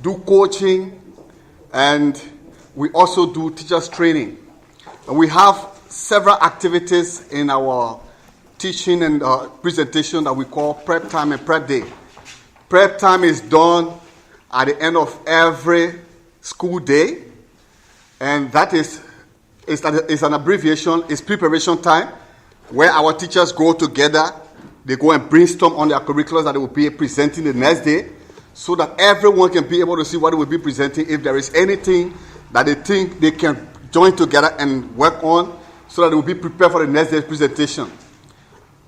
do coaching, and we also do teachers training. And we have several activities in our teaching and presentation that we call prep time and prep day. Prep time is done at the end of every school day, and that is an abbreviation. It's preparation time, where our teachers go together. They go and brainstorm on their curriculums that they will be presenting the next day, so that everyone can be able to see what they will be presenting. If there is anything that they think they can join together and work on, so that they will be prepared for the next day's presentation.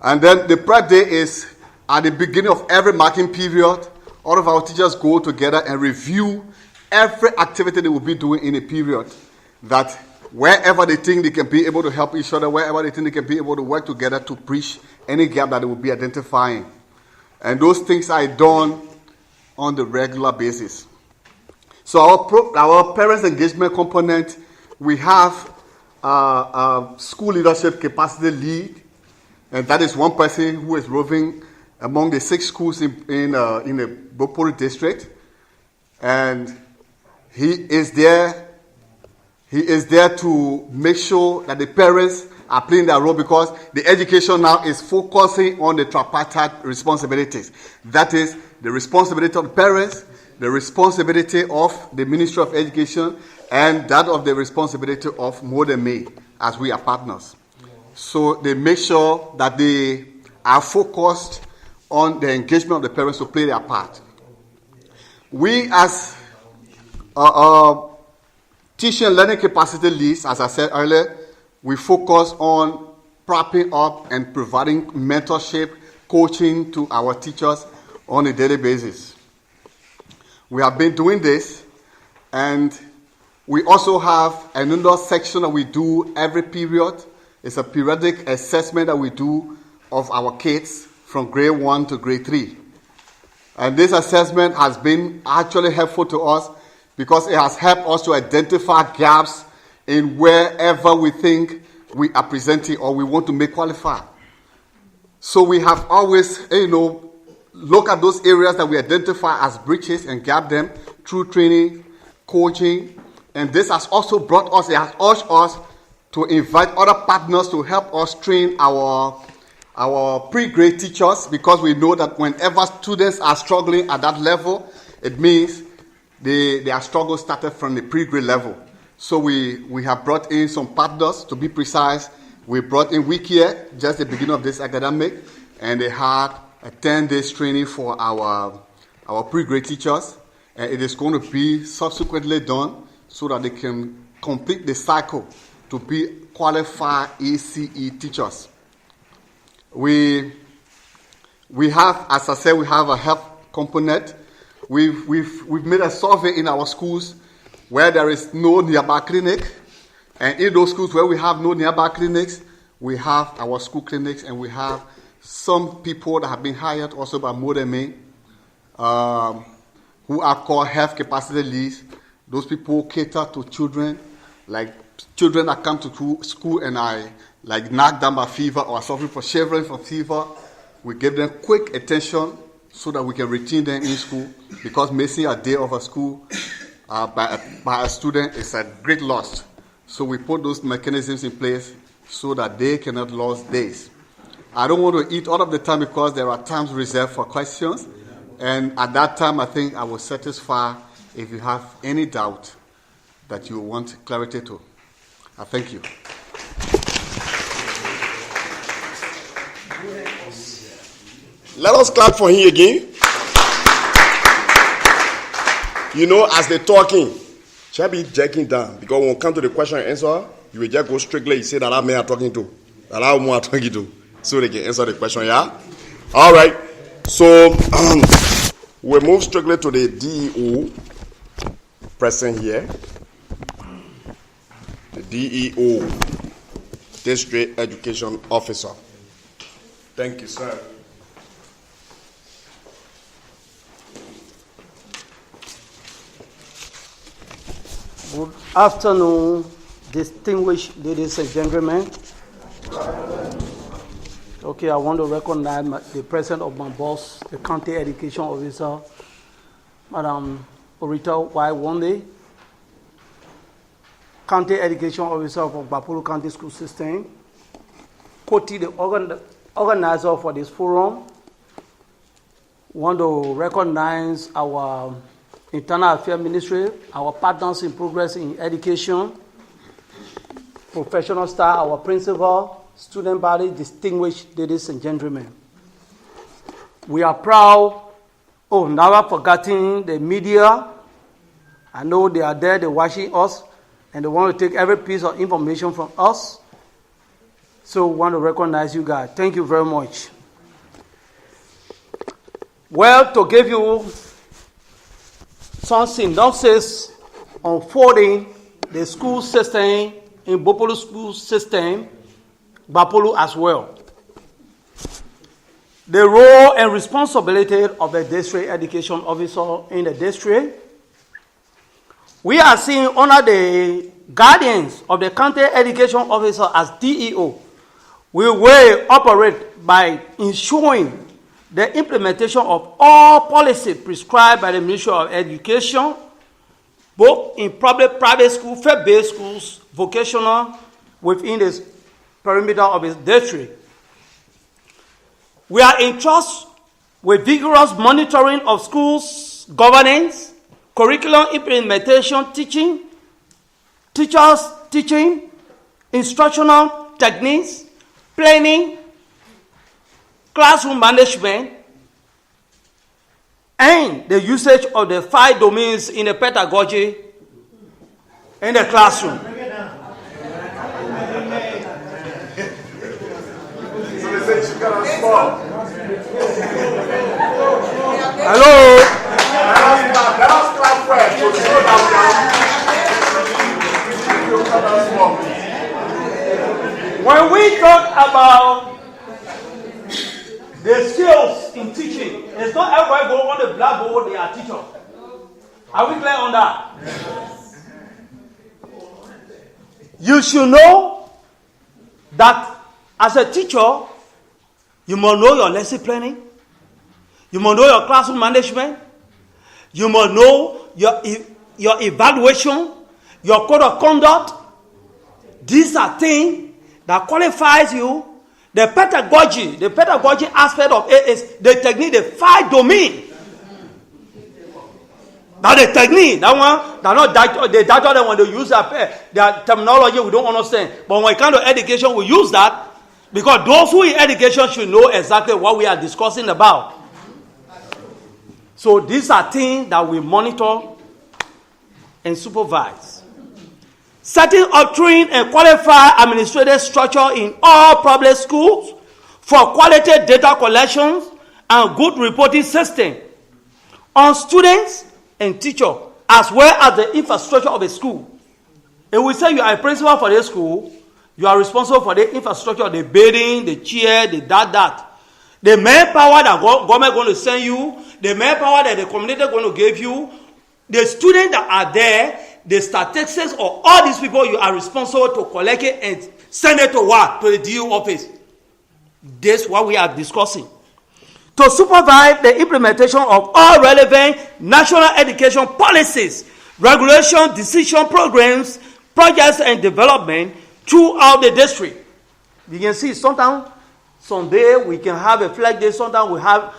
And then the prep day is at the beginning of every marking period. All of our teachers go together and review every activity they will be doing in a period, that wherever they think they can be able to help each other, wherever they think they can be able to work together to bridge any gap that they will be identifying. And those things are done on the regular basis. So our parents' engagement component, we have a school leadership capacity lead, and that is one person who is roving among the 6 schools in the Gbarpolu district, and he is there to make sure that the parents are playing their role, because the education now is focusing on the tripartite responsibilities. That is the responsibility of the parents, the responsibility of the Ministry of Education, and that of the responsibility of More Than Me, as we are partners. So they make sure that they are focused on the engagement of the parents to play their part. We, as teaching and learning capacity leads, as I said earlier, we focus on propping up and providing mentorship, coaching to our teachers on a daily basis. We have been doing this, and we also have another section that we do every period. It's a periodic assessment that we do of our kids from grade 1 to grade 3. And this assessment has been actually helpful to us, because it has helped us to identify gaps in wherever we think we are presenting or we want to make qualify. So we have always, look at those areas that we identify as breaches and gap them through training, coaching, and this has also brought us, it has urged us to invite other partners to help us train our pre-grade teachers, because we know that whenever students are struggling at that level, it means their struggle started from the pre-grade level. So we have brought in some partners. To be precise, we brought in Wikia just the beginning of this academic, and they had a 10-day training for our pre-grade teachers, and it is going to be subsequently done so that they can complete the cycle to be qualified ACE teachers. We have, as I said, we have a health component. We've made a survey in our schools where there is no nearby clinic, and in those schools where we have no nearby clinics, we have our school clinics, and we have some people that have been hired also by More Than Me, who are called health capacity leads. Those people cater to children, like children that come to school and are like knocked down by fever or suffering from shivering from fever. We give them quick attention so that we can retain them in school, because missing a day of a school by a student is a great loss. So we put those mechanisms in place so that they cannot lose days. I don't want to eat all of the time, because there are times reserved for questions, and at that time I think I will satisfy if you have any doubt that you want clarity to. I thank you. Let us clap for him again. As they're talking, shall be jacking down, because when we come to the question and answer, you will just go strictly. You say that I'm talking to, that I'm talking to, so they can answer the question. Yeah. All right. So we move strictly to the DEO present here. The DEO, District Education Officer. Thank you, sir. Good afternoon, distinguished ladies and gentlemen. Okay, I want to recognize the presence of my boss, the county education officer, Madam Orita Y. Wonde, County Education Officer for Gbarpolu County School System, Koti, the organizer for this forum. Want to recognize our Internal Affairs Ministry, our partners in progress in education, professional staff, our principal, student body, distinguished ladies and gentlemen. We are proud, never forgetting the media. I know they are there, they're watching us, and they want to take every piece of information from us. So we want to recognize you guys. Thank you very much. Well, to give you some synopsis unfolding the school system in Gbarpolu school system, Gbarpolu as well. The role and responsibility of the district education officer in the district. We are seeing under the guidance of the county education officer as DEO. We will operate by ensuring the implementation of all policies prescribed by the Ministry of Education, both in public, private schools, faith-based schools, vocational, within the perimeter of its district. We are entrusted with vigorous monitoring of schools, governance, curriculum implementation, teachers teaching, instructional techniques, planning, classroom management, and the usage of the 5 domains in the pedagogy in the classroom. Hello? Let us clap first to show that when we talk about the skills in teaching, it's not everybody go on the blackboard, they are teachers. Are we clear on that? You should know that as a teacher, you must know your lesson planning, you must know your classroom management, you must know your evaluation, your code of conduct. These are things that qualifies you. The pedagogy aspect of it is the technique, the 5 domain. Now the technique, that one, the data that when they use their terminology, we don't understand. But when it comes to education, we use that because those who in education should know exactly what we are discussing about. So these are things that we monitor and supervise. Setting up, train, and qualify administrative structure in all public schools for quality data collections and good reporting system on students and teachers, as well as the infrastructure of a school. And we say you are a principal for the school, you are responsible for the infrastructure, the building, the chair, the that. The manpower that government is going to send you, the manpower that the community is going to give you, the students that are there, the statistics of all these people, you are responsible to collect it and send it to what? To the DO office. This is what we are discussing. To supervise the implementation of all relevant national education policies, regulation, decision programs, projects, and development throughout the district. You can see sometimes, someday we can have a flag day, sometimes we have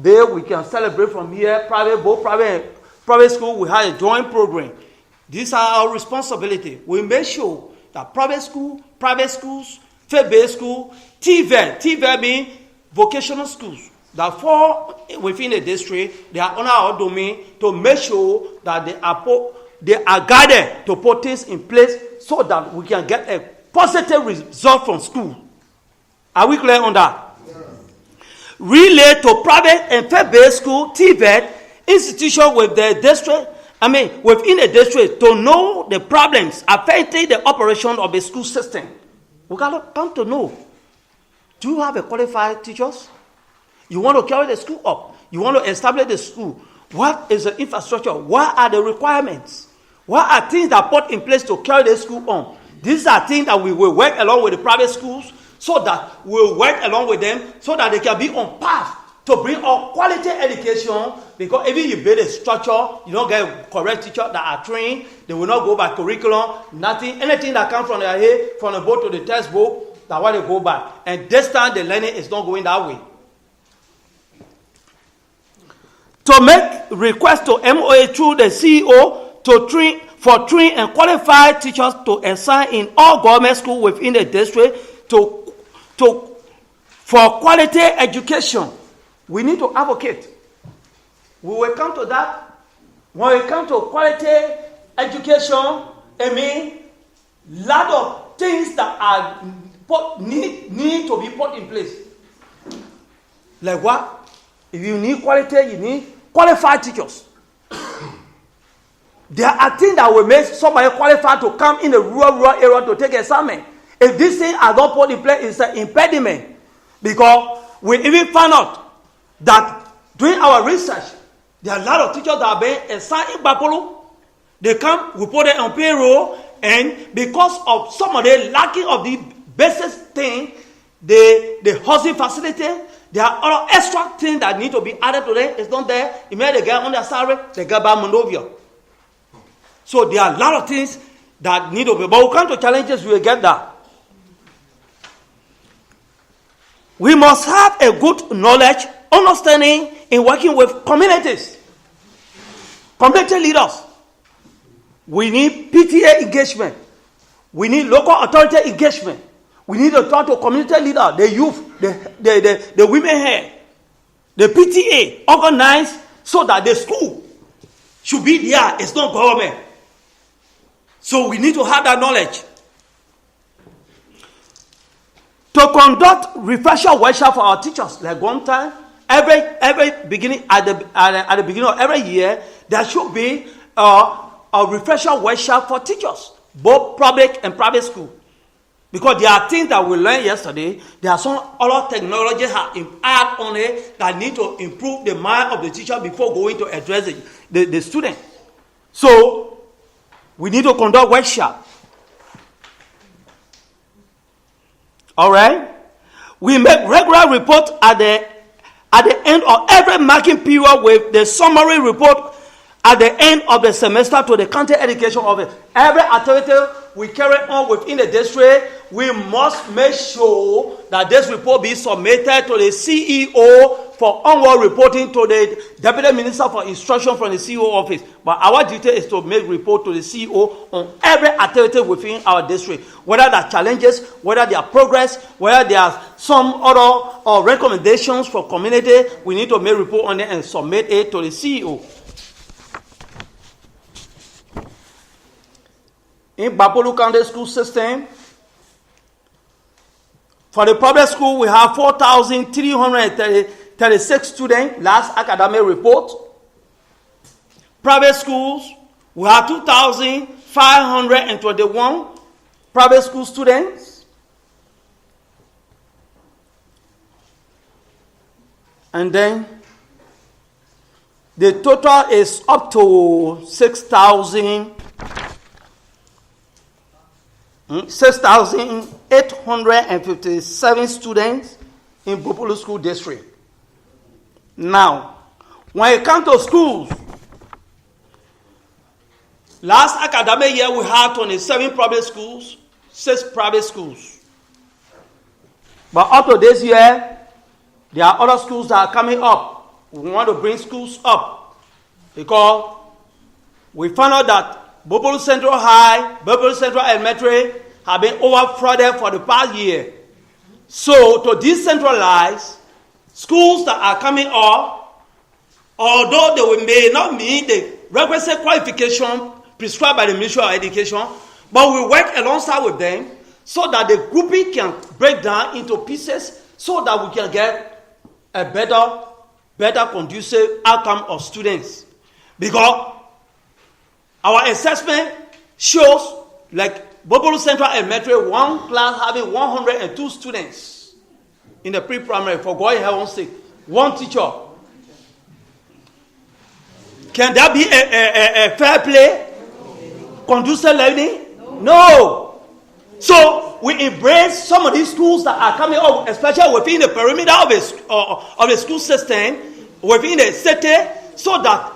day we can celebrate from here, private school, we have a joint program. These are our responsibility. We make sure that private schools, faith-based school, TVET means vocational schools that fall within the district, they are on our domain to make sure that they are guided to put things in place so that we can get a positive result from school. Are we clear on that? Yeah. Relate to private and faith-based school, TVET, institution with the district, within a district to know the problems affecting the operation of the school system. We got to come to know. Do you have a qualified teachers? You want to carry the school up. You want to establish the school. What is the infrastructure? What are the requirements? What are things that are put in place to carry the school on? These are things that we will work along with the private schools so that we'll work along with them so that they can be on path to bring up quality education, because if you build a structure, you don't get correct teachers that are trained, they will not go by curriculum, nothing, anything that comes from their head, from the book to the textbook, that's what they go by. And this time the learning is not going that way. To make requests to MOA through the CEO to train and qualified teachers to assign in all government schools within the district for quality education. We need to advocate. We will come to that. When we come to quality education, I mean, lot of things that are need to be put in place. Like what? If you need quality, you need qualified teachers. There are things that will make somebody qualified to come in the rural area to take assignment. If these things are not put in place, it's an impediment. Because we even found out that during our research, there are a lot of teachers that are being assigned in Gbarpolu. They come, we put them on payroll, and because of some of the lacking of the basic thing, the housing facility, there are other extra things that need to be added to them. It's not there. Immediately they get on their salary, they get back Monrovia. So there are a lot of things that need to be, but we come to challenges, we will get that. We must have a good knowledge, understanding in working with communities, community leaders. We need PTA engagement. We need local authority engagement. We need to talk to community leaders, the youth, the women here, the PTA, organized so that the school should be there. It's not government. So we need to have that knowledge. To conduct refresher workshop for our teachers, like one time, every beginning at the beginning of every year, there should be a refresher workshop for teachers, both public and private school. Because there are things that we learned yesterday, there are some other technology add on it that need to improve the mind of the teacher before going to address the student. So we need to conduct workshop. All right? We make regular reports at the end of every marking period with the summary report at the end of the semester to the county education office. Every activity we carry on within the district, we must make sure that this report be submitted to the CEO for onward reporting to the Deputy Minister for Instruction from the CEO office. But our duty is to make report to the CEO on every activity within our district. Whether there are challenges, whether there are progress, whether there are some other recommendations for community, we need to make report on it and submit it to the CEO. In Gbarpolu County school system, for the public school, we have 4,336 students, last academic report. Private schools, we have 2,521 private school students. And then the total is up to 6,857 students in Gbarpolu School District. Now, when it comes to schools, last academic year we had 27 public schools, 6 private schools. But up to this year, there are other schools that are coming up. We want to bring schools up because we found out that Gbarpolu Central High, Gbarpolu Central Elementary have been overflooded for the past year. So to decentralize, schools that are coming up, although they may not meet the requisite qualification prescribed by the Ministry of Education, but we work alongside with them so that the grouping can break down into pieces so that we can get a better conducive outcome of students. Because our assessment shows, like Gbarpolu Central Elementary, one class having 102 students in the pre-primary, for God in heaven's sake, one teacher. Can that be a fair play? Conducive learning? No. So we embrace some of these schools that are coming up, especially within the perimeter of a school system, within the city, so that